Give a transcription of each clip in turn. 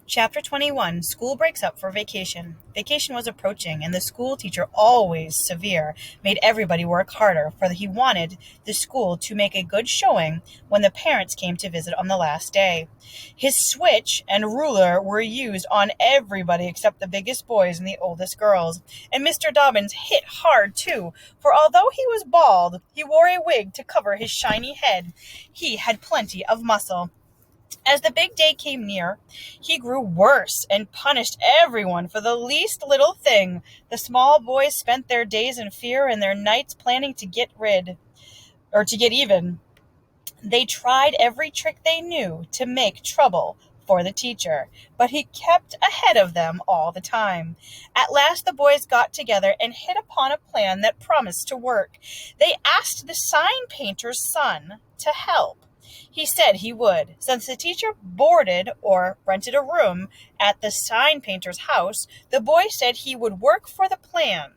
Chapter 21 School Breaks Up for Vacation. Vacation was approaching, and the school teacher, always severe, made everybody work harder, for he wanted the school to make a good showing when the parents came to visit on the last day. His switch and ruler were used on everybody except the biggest boys and the oldest girls, and Mr. Dobbins hit hard too, for although he was bald, he wore a wig to cover his shiny head. He had plenty of muscle. As the big day came near, he grew worse and punished everyone for the least little thing. The small boys spent their days in fear and their nights planning to get even. They tried every trick they knew to make trouble for the teacher, but he kept ahead of them all the time. At last the boys got together and hit upon a plan that promised to work. They asked the sign painter's son to help. He said he would. Since the teacher boarded or rented a room at the sign painter's house, the boy said he would work for the plan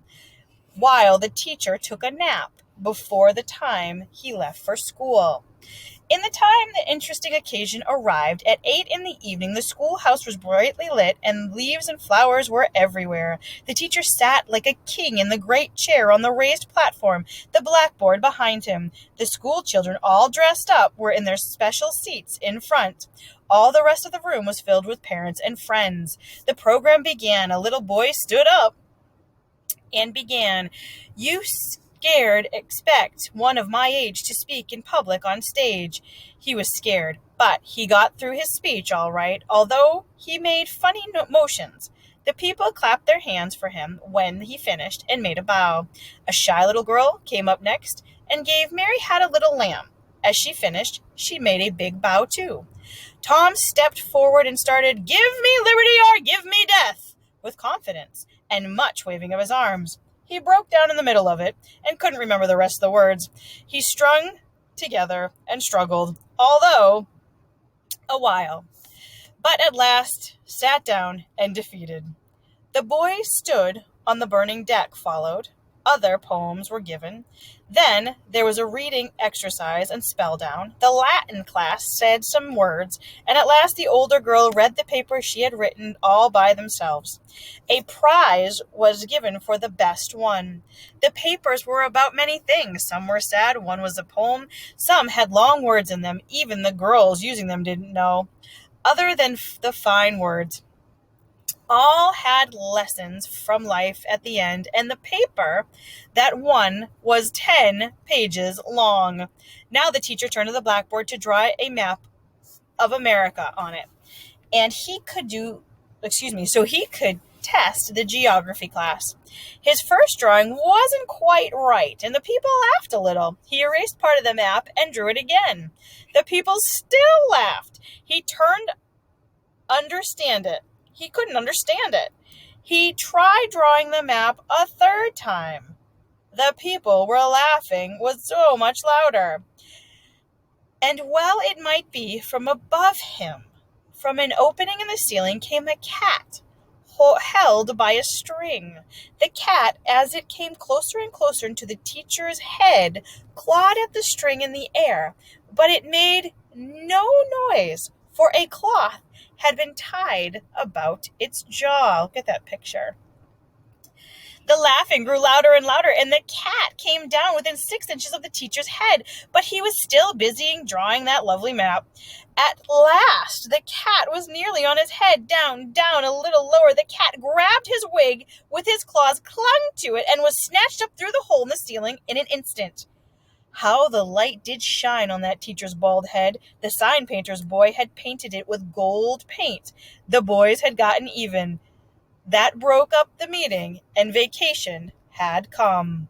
while the teacher took a nap before the time he left for school. In the time the interesting occasion arrived, at 8 in the evening, the schoolhouse was brightly lit, and leaves and flowers were everywhere. The teacher sat like a king in the great chair on the raised platform, the blackboard behind him. The school children, all dressed up, were in their special seats in front. All the rest of the room was filled with parents and friends. The program began. A little boy stood up and began, "You scared expect one of my age to speak in public on stage." He was scared, but he got through his speech all right, although he made funny motions. The people clapped their hands for him when he finished and made a bow. A shy little girl came up next and gave Mary Had a Little Lamb. As she finished, she made a big bow too. Tom stepped forward and started, "Give me liberty or give me death," with confidence and much waving of his arms. He broke down in the middle of it and couldn't remember the rest of the words. He strung together and struggled, although a while, but at last sat down and defeated. The boy stood on the burning deck followed. Other poems were given. Then there was a reading exercise and spell down. The Latin class said some words, and at last the older girl read the paper she had written all by themselves. A prize was given for the best one. The papers were about many things. Some were sad, one was a poem, some had long words in them. Even the girls using them didn't know, other than the fine words. All had lessons from life at the end, and the paper that won was 10 pages long. Now the teacher turned to the blackboard to draw a map of America on it, and he could test the geography class. His first drawing wasn't quite right, and the people laughed a little. He erased part of the map and drew it again. The people still laughed. He couldn't understand it. He tried drawing the map a third time. The people were laughing with so much louder. And well it might be from above him, from an opening in the ceiling, came a cat held by a string. The cat, as it came closer and closer to the teacher's head, clawed at the string in the air, but it made no noise, for a cloth had been tied about its jaw. Look at that picture. The laughing grew louder and louder, and the cat came down within 6 inches of the teacher's head, but he was still busy drawing that lovely map. At last, the cat was nearly on his head, down, a little lower. The cat grabbed his wig with his claws, clung to it, and was snatched up through the hole in the ceiling in an instant. How the light did shine on that teacher's bald head. The sign painter's boy had painted it with gold paint. The boys had gotten even. That broke up the meeting, and vacation had come.